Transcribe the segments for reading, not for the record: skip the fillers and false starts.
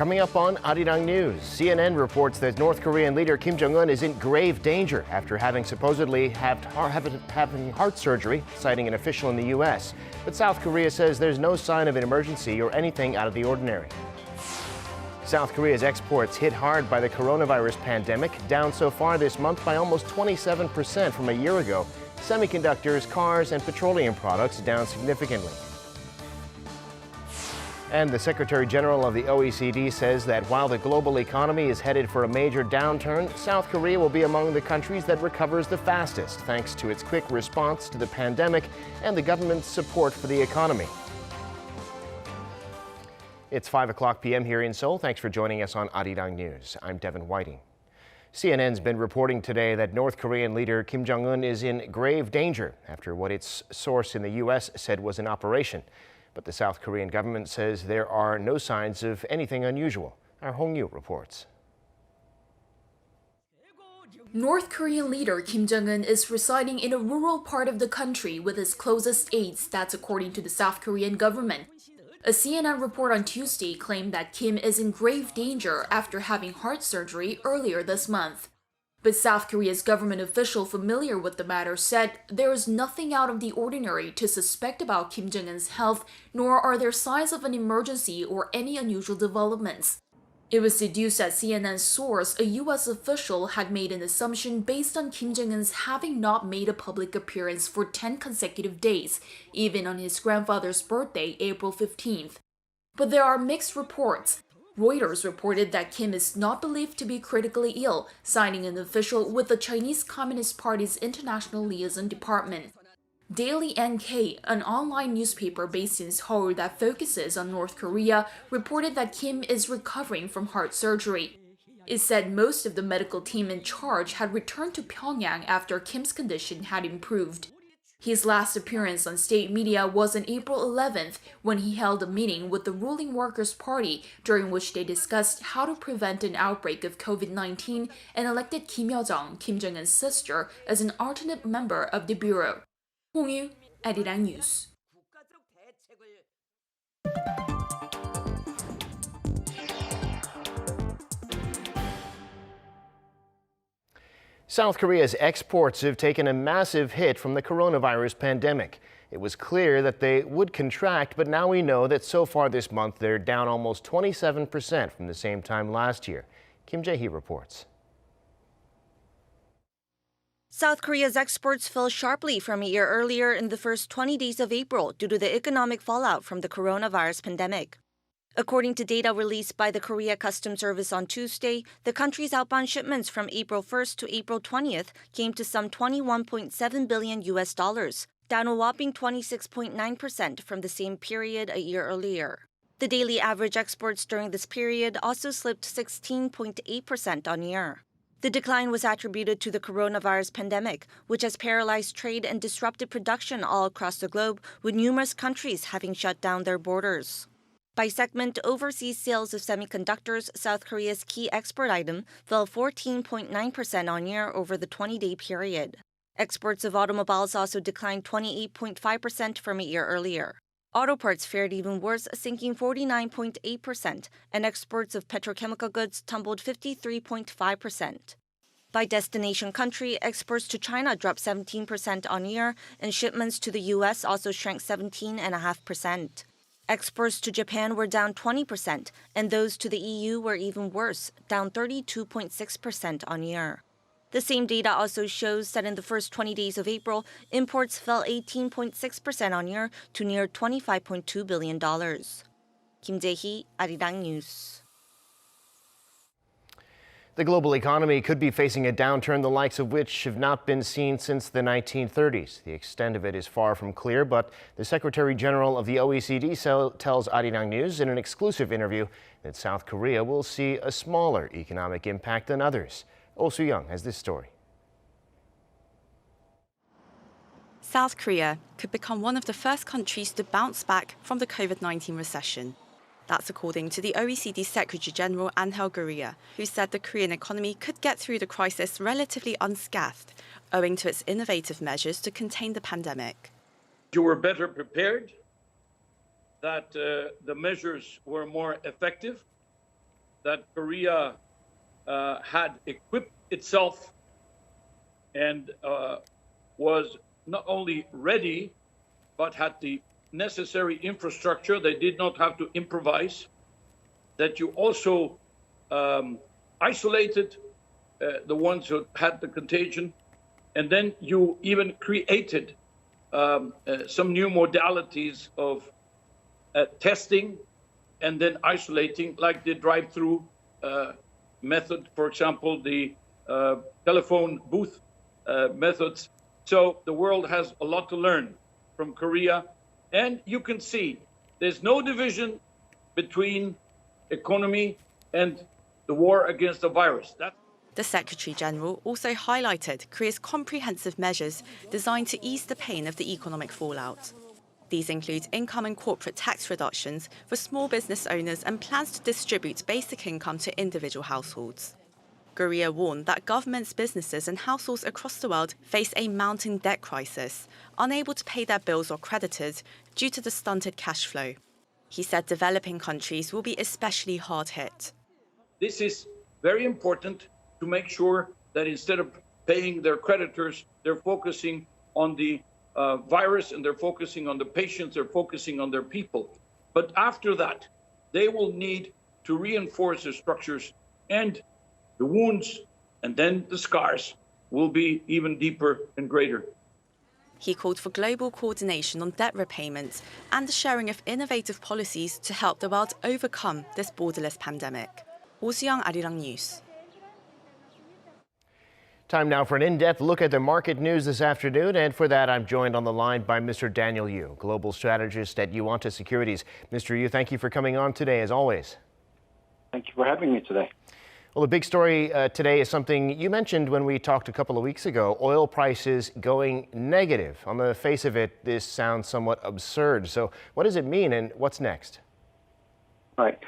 Coming up on Arirang News, CNN reports that North Korean leader Kim Jong-un is in grave danger after having supposedly having heart surgery, citing an official in the U.S. But South Korea says there's no sign of an emergency or anything out of the ordinary. South Korea's exports hit hard by the coronavirus pandemic, down so far this month by almost 27% from a year ago. Semiconductors, cars, and petroleum products down significantly. And the Secretary General of the OECD says that while the global economy is headed for a major downturn, South Korea will be among the countries that recovers the fastest, thanks to its quick response to the pandemic and the government's support for the economy. It's 5 p.m. here in Seoul. Thanks for joining us on Arirang News. I'm Devin Whiting. CNN's been reporting today that North Korean leader Kim Jong-un is in grave danger after what its source in the U.S. said was an operation. But the South Korean government says there are no signs of anything unusual. Our Hong Yu reports. North Korean leader Kim Jong-un is residing in a rural part of the country with his closest aides, that's according to the South Korean government. A CNN report on Tuesday claimed that Kim is in grave danger after having heart surgery earlier this month. But South Korea's government official familiar with the matter said there is nothing out of the ordinary to suspect about Kim Jong-un's health, nor are there signs of an emergency or any unusual developments. It was deduced that CNN's source, a U.S. official, had made an assumption based on Kim Jong-un's having not made a public appearance for 10 consecutive days, even on his grandfather's birthday, April 15th. But there are mixed reports. Reuters reported that Kim is not believed to be critically ill, citing an official with the Chinese Communist Party's International Liaison Department. Daily NK, an online newspaper based in Seoul that focuses on North Korea, reported that Kim is recovering from heart surgery. It said most of the medical team in charge had returned to Pyongyang after Kim's condition had improved. His last appearance on state media was on April 11th when he held a meeting with the ruling Workers' Party, during which they discussed how to prevent an outbreak of COVID-19 and elected Kim Yo-jong, Kim Jong-un's sister, as an alternate member of the bureau. Hong Yu, Arirang News. South Korea's exports have taken a massive hit from the coronavirus pandemic. It was clear that they would contract, but now we know that so far this month they're down almost 27% from the same time last year. Kim Jae-hee reports. South Korea's exports fell sharply from a year earlier in the first 20 days of April due to the economic fallout from the coronavirus pandemic. According to data released by the Korea Customs Service on Tuesday, the country's outbound shipments from April 1st to April 20th came to some $21.7 billion, down a whopping 26.9% from the same period a year earlier. The daily average exports during this period also slipped 16.8% on year. The decline was attributed to the coronavirus pandemic, which has paralyzed trade and disrupted production all across the globe, with numerous countries having shut down their borders. By segment, overseas sales of semiconductors, South Korea's key export item, fell 14.9% on year over the 20-day period. Exports of automobiles also declined 28.5% from a year earlier. Auto parts fared even worse, sinking 49.8%, and exports of petrochemical goods tumbled 53.5%. By destination country, exports to China dropped 17% on year, and shipments to the U.S. also shrank 17.5%. Exports to Japan were down 20%, and those to the EU were even worse, down 32.6% on year. The same data also shows that in the first 20 days of April, imports fell 18.6% on year to near $25.2 billion. Kim Jae-hee, Arirang News. The global economy could be facing a downturn the likes of which have not been seen since the 1930s. The extent of it is far from clear, but the Secretary General of the OECD tells Arirang News in an exclusive interview that South Korea will see a smaller economic impact than others. Oh Soo-young has this story. South Korea could become one of the first countries to bounce back from the COVID-19 recession. That's according to the OECD Secretary General Angel Gurria, who said the Korean economy could get through the crisis relatively unscathed, owing to its innovative measures to contain the pandemic. You were better prepared, that the measures were more effective, that Korea had equipped itself and was not only ready, but had the necessary infrastructure. They did not have to improvise. That you also isolated the ones who had the contagion, and then you even created some new modalities of testing and then isolating, like the drive-through method, for example, the telephone booth methods. So the world has a lot to learn from Korea. And you can see there's no division between economy and the war against the virus. The Secretary General also highlighted Korea's comprehensive measures designed to ease the pain of the economic fallout. These include income and corporate tax reductions for small business owners and plans to distribute basic income to individual households. Korea warned that governments, businesses and households across the world face a mounting debt crisis, unable to pay their bills or creditors due to the stunted cash flow. He said developing countries will be especially hard hit. This is very important to make sure that instead of paying their creditors, they're focusing on the virus and they're focusing on the patients, they're focusing on their people. But after that, they will need to reinforce their structures, and the wounds and then the scars will be even deeper and greater. He called for global coordination on debt repayments and the sharing of innovative policies to help the world overcome this borderless pandemic. 오수영, Arirang News. Time now for an in-depth look at the market news this afternoon, and for that I'm joined on the line by Mr. Daniel Yu, global strategist at Yuanta Securities. Mr. Yu, thank you for coming on today as always. Thank you for having me today. Well, the big story today is something you mentioned when we talked a couple of weeks ago, oil prices going negative. On the face of it, this sounds somewhat absurd. So what does it mean and what's next? Right.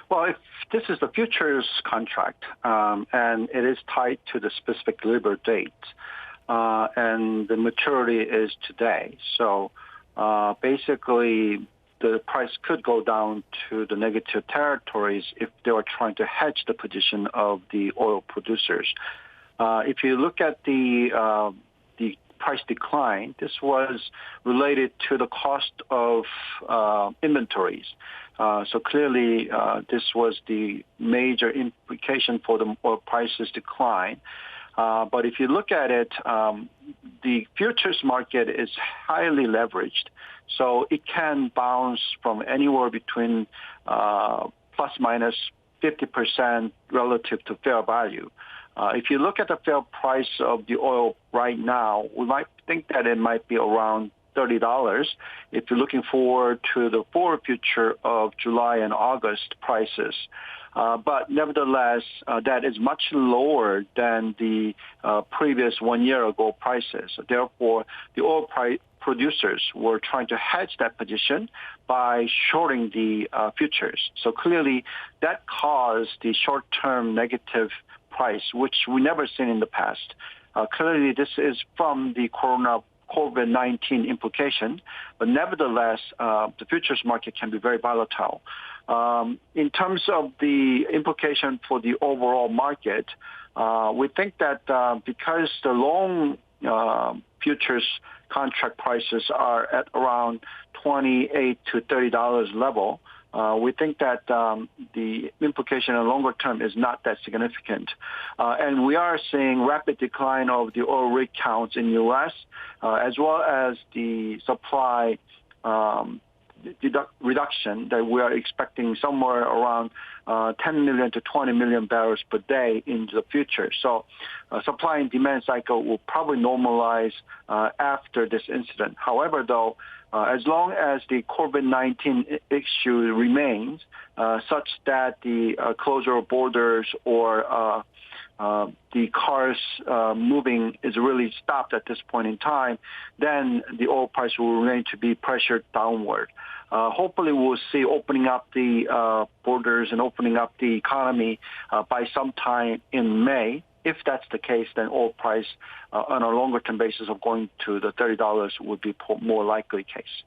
Well, if this is the futures contract, and it is tied to the specific delivery date, and the maturity is today. So basically, the price could go down to the negative territories if they were trying to hedge the position of the oil producers. If you look at the price decline, this was related to the cost of inventories. So clearly, this was the major implication for the oil prices decline. But if you look at it, the futures market is highly leveraged. So it can bounce from anywhere between plus minus 50% relative to fair value. If you look at the fair price of the oil right now, we might think that it might be around $30 if you're looking forward to the forward future of July and August prices. But nevertheless, that is much lower than the previous 1 year ago prices. Therefore, the oil producers were trying to hedge that position by shorting the futures. So clearly, that caused the short-term negative price, which we never seen in the past. Clearly, this is from the COVID-19 implication, but nevertheless, the futures market can be very volatile. In terms of the implication for the overall market, we think that because the long futures contract prices are at around $28 to $30 level, we think that the implication in the longer term is not that significant. And we are seeing rapid decline of the oil rig counts in the U.S., as well as the supply reduction that we are expecting somewhere around 10 million to 20 million barrels per day in the future. So supply and demand cycle will probably normalize after this incident. However, though, as long as the COVID-19 issue remains such that the closure of borders or the cars moving is really stopped at this point in time, then the oil price will remain to be pressured downward. Hopefully we'll see opening up the borders and opening up the economy by sometime in May. If that's the case, then oil price on a longer term basis of going to the $30 would be more likely case.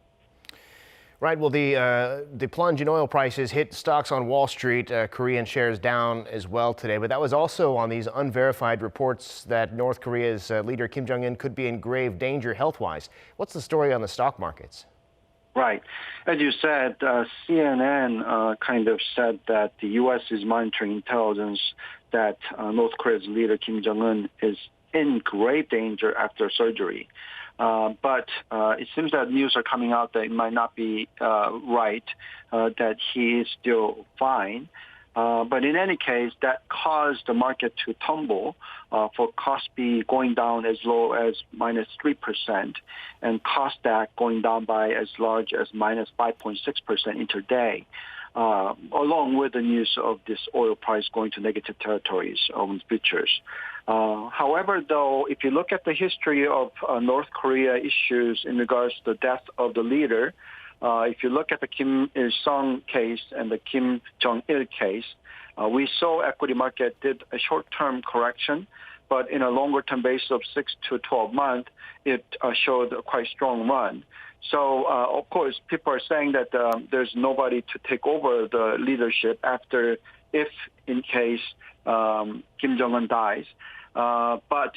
Right. Well, the plunge in oil prices hit stocks on Wall Street. Korean shares down as well today. But that was also on these unverified reports that North Korea's leader Kim Jong-un could be in grave danger health-wise. What's the story on the stock markets? Right. As you said, CNN kind of said that the U.S. is monitoring intelligence that North Korea's leader Kim Jong-un is in grave danger after surgery. But it seems that news are coming out that it might not be right, that he is still fine. But in any case, that caused the market to tumble for Kospi going down as low as minus 3% and Kosdaq going down by as large as minus 5.6% intraday, along with the news of this oil price going to negative territories on futures. However, though, if you look at the history of North Korea issues in regards to the death of the leader, if you look at the Kim Il-sung case and the Kim Jong-il case, we saw equity market did a short-term correction, but in a longer-term basis of 6 to 12 months, it showed a quite strong run. So, of course, people are saying that there's nobody to take over the leadership after, if in case Kim Jong-un dies. But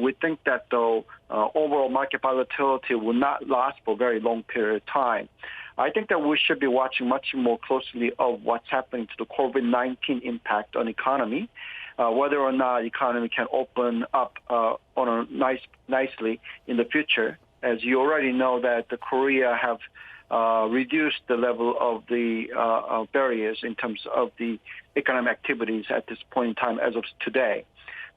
we think that, though, overall market volatility will not last for a very long period of time. I think that we should be watching much more closely of what's happening to the COVID-19 impact on economy, whether or not the economy can open up nicely in the future. As you already know that the Korea have reduced the level of the barriers in terms of the economic activities at this point in time as of today.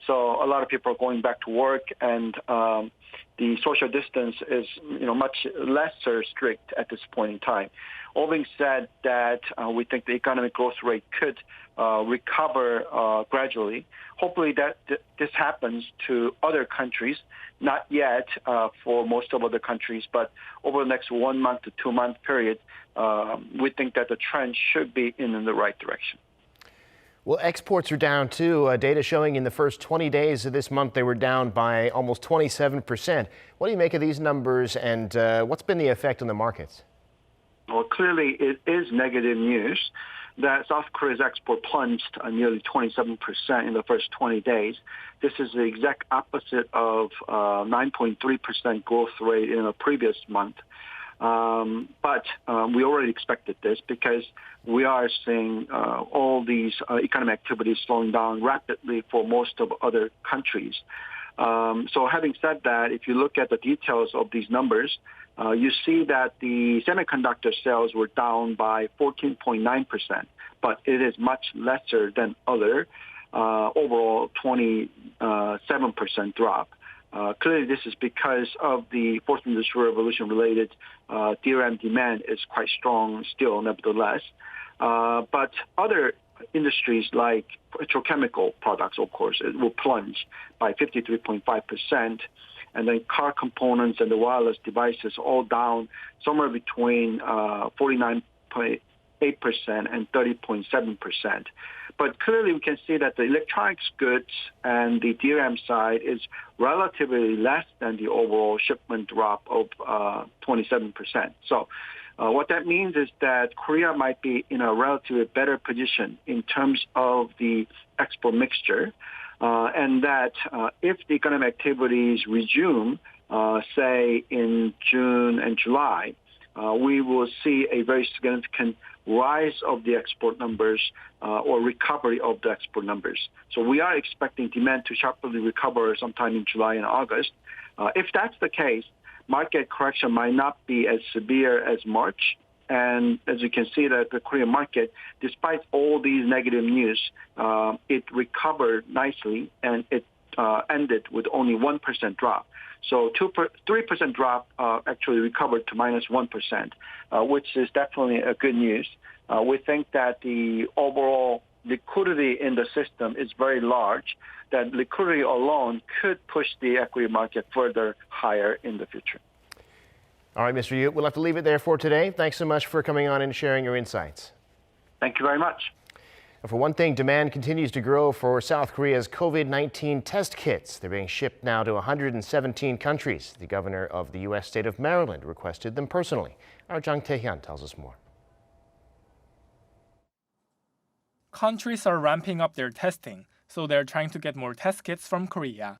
So a lot of people are going back to work, and the social distance is, much lesser strict at this point in time. All being said, that we think the economic growth rate could recover gradually. Hopefully that this happens to other countries, not yet for most of other countries, but over the next 1 month to 2 month period, we think that the trend should be in the right direction. Well, exports are down too. Data showing in the first 20 days of this month they were down by almost 27%. What do you make of these numbers, and what's been the effect on the markets? Well, clearly it is negative news that South Korea's export plunged nearly 27% in the first 20 days. This is the exact opposite of 9.3% growth rate in a previous month. But we already expected this because we are seeing all these economic activities slowing down rapidly for most of other countries. So having said that, if you look at the details of these numbers, you see that the semiconductor sales were down by 14.9%, but it is much lesser than other overall 27% drop. Clearly, this is because of the Fourth Industrial Revolution related DRAM demand is quite strong still, nevertheless. But other industries like petrochemical products, of course, it will plunge by 53.5%. And then car components and the wireless devices all down somewhere between 49.8% and 30.7%. But clearly we can see that the electronics goods and the DRAM side is relatively less than the overall shipment drop of 27%. So what that means is that Korea might be in a relatively better position in terms of the export mixture, and that if the economic activities resume, say in June and July, we will see a very significant rise of the export numbers or recovery of the export numbers. So we are expecting demand to sharply recover sometime in July and August. If that's the case, market correction might not be as severe as March. And as you can see that the Korean market, despite all these negative news, it recovered nicely and it ended with only 1% drop. So 3% drop actually recovered to minus 1%, which is definitely a good news. We think that the overall liquidity in the system is very large, that liquidity alone could push the equity market further higher in the future. All right, Mr. Yu, we'll have to leave it there for today. Thanks so much for coming on and sharing your insights. Thank you very much. For one thing, demand continues to grow for South Korea's COVID-19 test kits. They're being shipped now to 117 countries. The governor of the U.S. state of Maryland requested them personally. Our Jang Tae-hyun tells us more. Countries are ramping up their testing, so they're trying to get more test kits from Korea.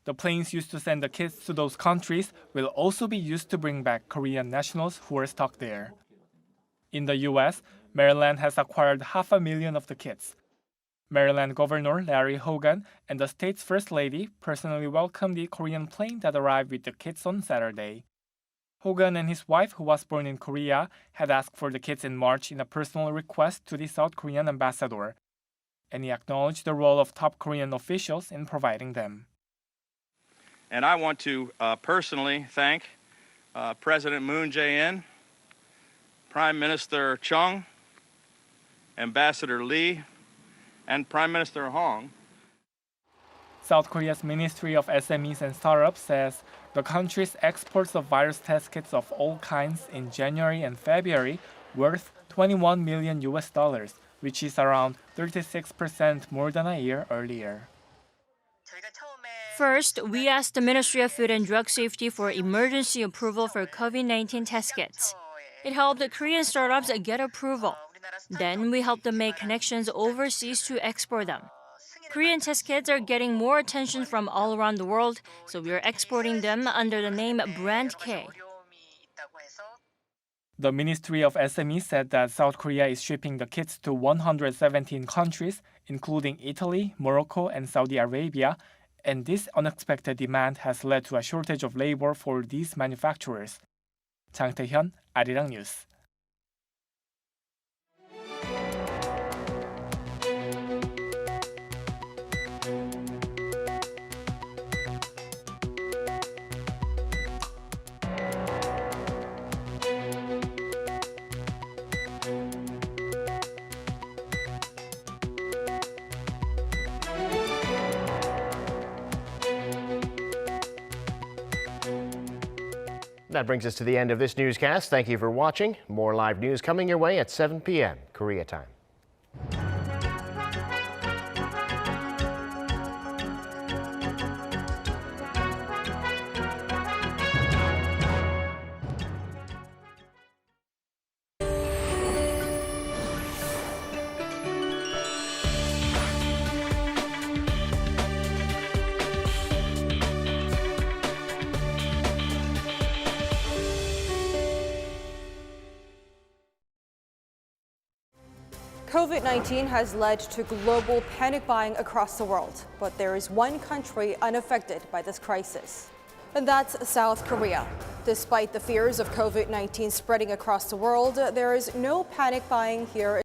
The planes used to send the kits to those countries will also be used to bring back Korean nationals who are stuck there. In the U.S., Maryland has acquired 500,000 of the kits. Maryland Governor Larry Hogan and the state's First Lady personally welcomed the Korean plane that arrived with the kits on Saturday. Hogan and his wife, who was born in Korea, had asked for the kits in March in a personal request to the South Korean ambassador, and he acknowledged the role of top Korean officials in providing them. And I want to personally thank President Moon Jae-in, Prime Minister Chung, Ambassador Lee, and Prime Minister Hong. South Korea's Ministry of SMEs and Startups says the country's exports of virus test kits of all kinds in January and February worth $21 million, which is around 36% more than a year earlier. First, we asked the Ministry of Food and Drug Safety for emergency approval for COVID-19 test kits. It helped the Korean startups get approval. Then we helped them make connections overseas to export them. Korean test kits are getting more attention from all around the world, so we are exporting them under the name Brand K. The Ministry of SME said that South Korea is shipping the kits to 117 countries, including Italy, Morocco, and Saudi Arabia, and this unexpected demand has led to a shortage of labor for these manufacturers. Jang Tae-hyun, Arirang News. That brings us to the end of this newscast. Thank you for watching. More live news coming your way at 7 p.m. Korea time. COVID-19 has led to global panic buying across the world, but there is one country unaffected by this crisis, and that's South Korea. Despite the fears of COVID-19 spreading across the world, there is no panic buying here.